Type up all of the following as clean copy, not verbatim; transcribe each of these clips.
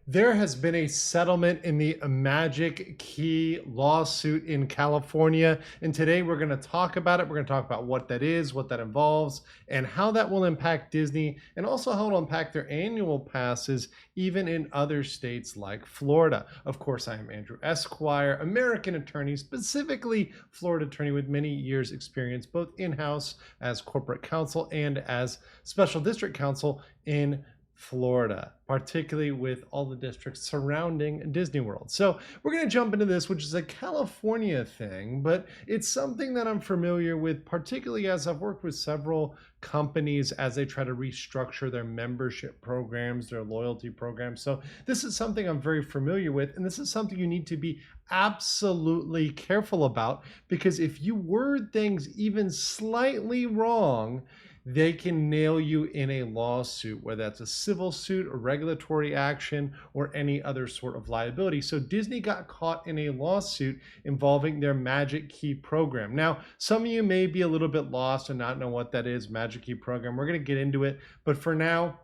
There has been a settlement in the Magic Key lawsuit in California, and today we're going to talk about it. We're going to talk about what that is, what that involves, and how that will impact Disney, and also how it'll impact their annual passes, even in other states like Florida. Of course, I am Andrew Esquire, American attorney, specifically Florida attorney with many years experience, both in-house as corporate counsel and as special district counsel in Florida, particularly with all the districts surrounding Disney World. So we're going to jump into this, which is a California thing, but it's something that I'm familiar with, particularly as I've worked with several companies as they try to restructure their membership programs, their loyalty programs. So this is something I'm very familiar with, and this is something you need to be absolutely careful about, because if you word things even slightly wrong, they can nail you in a lawsuit, whether that's a civil suit, a regulatory action, or any other sort of liability. So Disney got caught in a lawsuit involving their Magic Key program. Now, some of you may be a little bit lost and not know what that is, Magic Key program. We're going to get into it, but for now,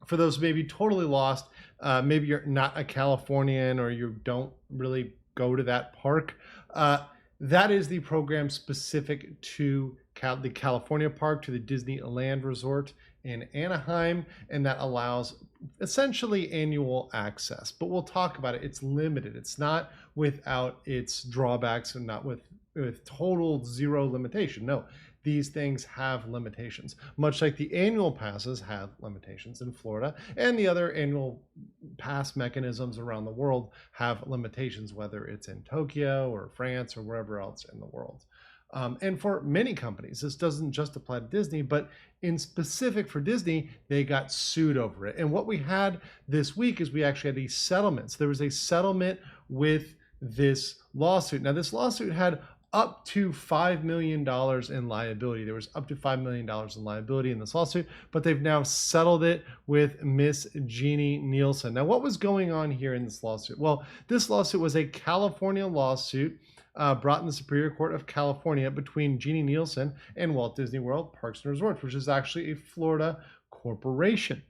for those maybe totally lost, maybe you're not a Californian or you don't really go to that park, that is the program specific to the California park, to the Disneyland Resort in Anaheim, and that allows essentially annual access. But we'll talk about it. It's limited. It's not without its drawbacks and not with total zero limitation. No, these things have limitations, much like the annual passes have limitations in Florida, and the other annual pass mechanisms around the world have limitations, whether it's in Tokyo or France or wherever else in the world. And for many companies, this doesn't just apply to Disney, but in specific for Disney, they got sued over it. And what we had this week is we actually had these settlements. There was a settlement with this lawsuit. Now, this lawsuit had up to $5 million in liability. There was up to $5 million in liability in this lawsuit, but they've now settled it with Miss Jeannie Nielsen. Now, what was going on here in this lawsuit? Well, this lawsuit was a California lawsuit brought in the Superior Court of California between Jeannie Nielsen and Walt Disney World Parks and Resorts, which is actually a Florida corporation.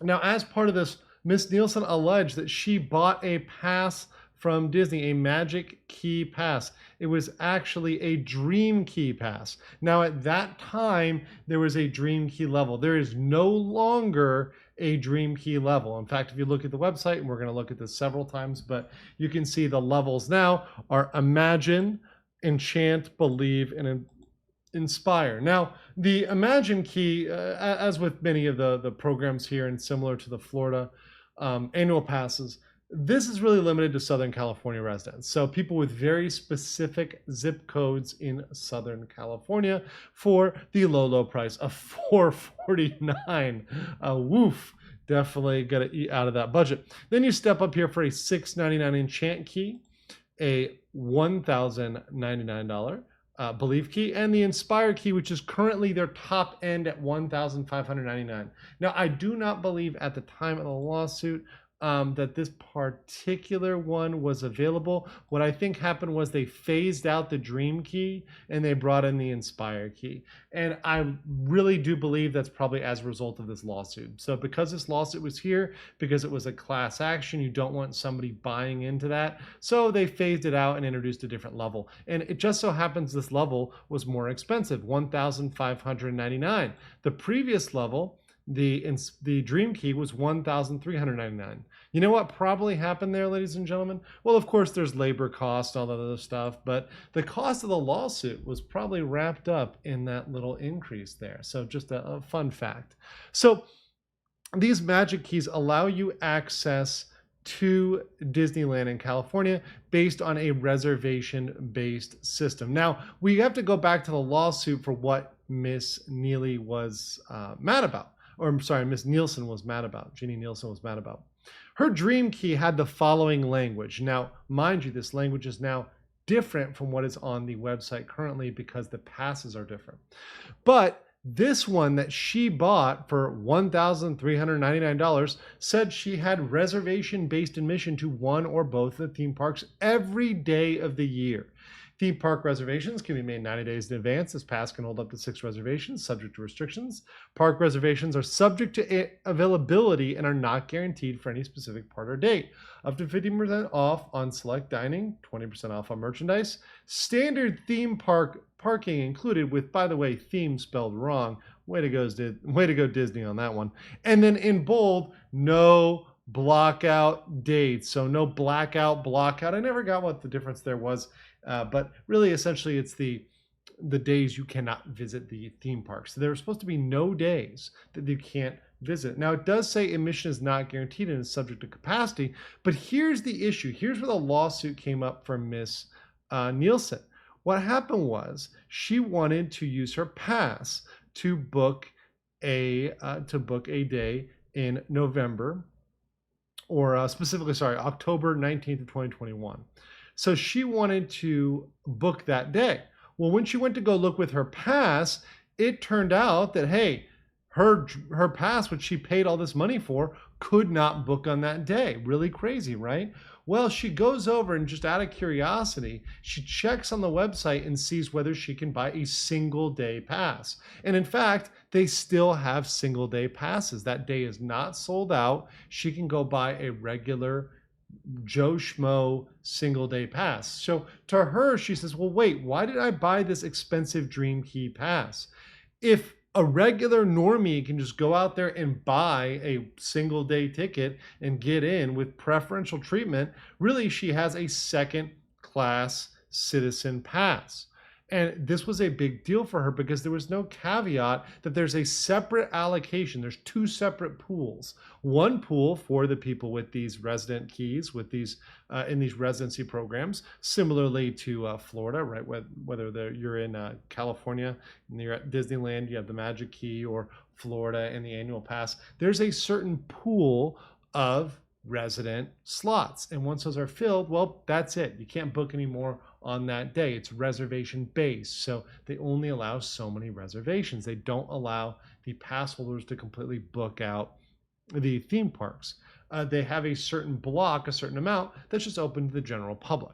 Now, as part of this, Miss Nielsen alleged that she bought a pass from Disney, a Magic Key pass. It was actually a Dream Key pass. Now, at that time, there was a Dream Key level. There is no longer a Dream Key level. In fact, if you look at the website, and we're going to look at this several times, but you can see the levels now are Imagine, Enchant, Believe, and Inspire. Now, the Imagine Key, as with many of the programs here and similar to the Florida annual passes, this is really limited to Southern California residents. So people with very specific zip codes in Southern California for the low price of $449. Woof. Definitely got to eat out of that budget. Then you step up here for a $699 Enchant Key, a $1,099 Believe Key, and the Inspire Key, which is currently their top end at $1,599. Now, I do not believe at the time of the lawsuit that this particular one was available. What I think happened was they phased out the Dream Key and they brought in the Inspire Key. And I really do believe that's probably as a result of this lawsuit. So because this lawsuit was here, because it was a class action, you don't want somebody buying into that. So they phased it out and introduced a different level. And it just so happens this level was more expensive, $1,599. The previous level, the Dream Key, was $1,399. You know what probably happened there, ladies and gentlemen? Well, of course, there's labor costs, all that other stuff, but the cost of the lawsuit was probably wrapped up in that little increase there. So just a fun fact. So these Magic Keys allow you access to Disneyland in California based on a reservation-based system. Now, we have to go back to the lawsuit for what Miss Neely was mad about. Or I'm sorry, Miss Nielsen was mad about. Jeannie Nielsen was mad about. Her Dream Key had the following language. Now, mind you, this language is now different from what is on the website currently because the passes are different. But this one that she bought for $1,399 said she had reservation-based admission to one or both of the theme parks every day of the year. Theme park reservations can be made 90 days in advance. This pass can hold up to 6 reservations, subject to restrictions. Park reservations are subject to availability and are not guaranteed for any specific part or date. Up to 50% off on select dining, 20% off on merchandise. Standard theme park parking included with, by the way, theme spelled wrong. Way to go Disney on that one. And then in bold, no blockout dates. So no blackout, blockout. I never got what the difference there was. But really, essentially, it's the days you cannot visit the theme park. So there are supposed to be no days that you can't visit. Now, it does say admission is not guaranteed and is subject to capacity. But here's the issue. Here's where the lawsuit came up from Miss Nielsen. What happened was she wanted to use her pass to book a day in November, or specifically, October 19th of 2021. So she wanted to book that day. Well, when she went to go look with her pass, it turned out that, hey, her pass, which she paid all this money for, could not book on that day. Really crazy, right? Well, she goes over and just out of curiosity, she checks on the website and sees whether she can buy a single day pass. And in fact, they still have single day passes. That day is not sold out. She can go buy a regular Joe Schmo single day pass. So to her, she says, well, wait, why did I buy this expensive Dream Key pass? If a regular normie can just go out there and buy a single day ticket and get in with preferential treatment, really she has a second class citizen pass. And this was a big deal for her because there was no caveat that there's a separate allocation. There's 2 separate pools. One pool for the people with these resident keys, with these in these residency programs, similarly to Florida, right? Whether you're in California and you're at Disneyland, you have the Magic Key, or Florida and the annual pass. There's a certain pool of resident slots, and once those are filled, well, that's it. You can't book any more on that day. It's reservation based, so they only allow so many reservations. They don't allow the pass holders to completely book out the theme parks. They have a certain block, a certain amount that's just open to the general public.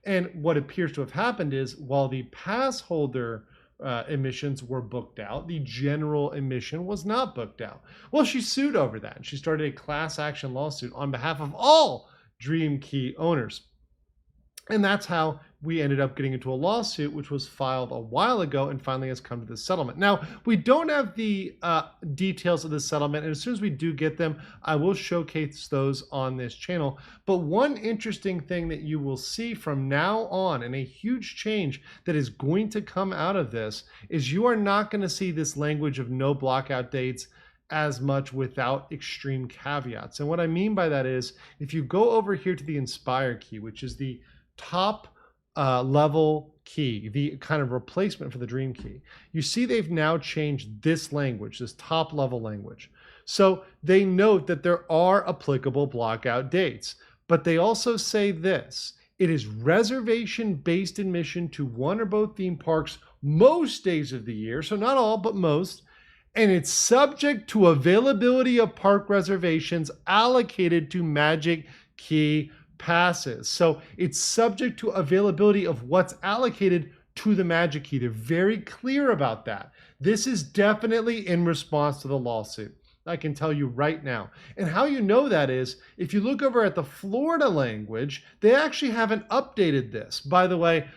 And what appears to have happened is, while the pass holder admissions were booked out, the general admission was not booked out. Well, she sued over that, and she started a class action lawsuit on behalf of all Dream Key owners. And that's how we ended up getting into a lawsuit, which was filed a while ago and finally has come to the settlement. Now, we don't have the details of the settlement, and as soon as we do get them, I will showcase those on this channel. But one interesting thing that you will see from now on, and a huge change that is going to come out of this, is you are not going to see this language of no blockout dates as much without extreme caveats. And what I mean by that is, if you go over here to the Inspire key, which is the top level key, the kind of replacement for the Dream Key, you see they've now changed this language, this top level language. So they note that there are applicable blockout dates, but they also say this: it is reservation-based admission to one or both theme parks most days of the year, so not all, but most, and it's subject to availability of park reservations allocated to Magic Key passes. So it's subject to availability of what's allocated to the Magic Key. They're very clear about that. This is definitely in response to the lawsuit. I can tell you right now. And how you know that is, if you look over at the Florida language, they actually haven't updated this. By the way,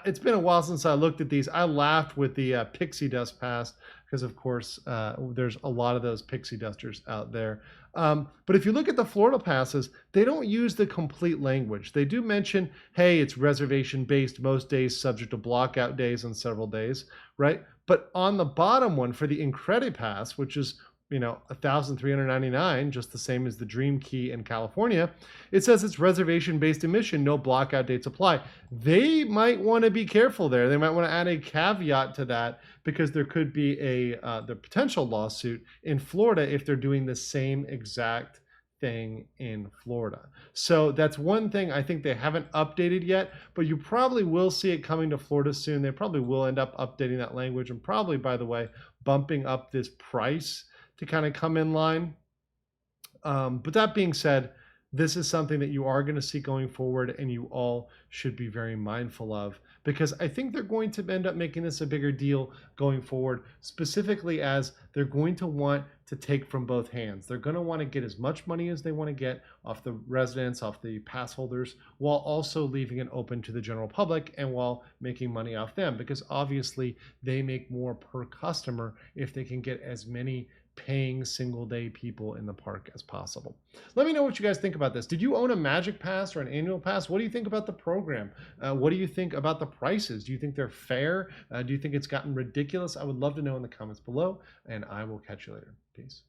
it's been a while since I looked at these. I laughed with the Pixie Dust Pass because, of course, there's a lot of those pixie dusters out there. But if you look at the Florida passes, they don't use the complete language. They do mention, hey, it's reservation-based most days, subject to blockout days on several days, right? But on the bottom one for the Incredi Pass, which is $1,399, just the same as the Dream Key in California, it says it's reservation-based admission, no blockout dates apply. They might want to be careful there. They might want to add a caveat to that, because there could be the potential lawsuit in Florida if they're doing the same exact thing in Florida. So that's one thing I think they haven't updated yet, but you probably will see it coming to Florida soon. They probably will end up updating that language, and probably, by the way, bumping up this price to kind of come in line. But that being said, this is something that you are going to see going forward, and you all should be very mindful of, because I think they're going to end up making this a bigger deal going forward, specifically as they're going to want to take from both hands. They're going to want to get as much money as they want to get off the residents, off the pass holders, while also leaving it open to the general public and while making money off them, because obviously they make more per customer if they can get as many paying single day people in the park as possible. Let me know what you guys think about this. Did you own a Magic Pass or an annual pass? What do you think about the program? What do you think about the prices? Do you think they're fair? Do you think it's gotten ridiculous? I would love to know in the comments below, and I will catch you later. Peace.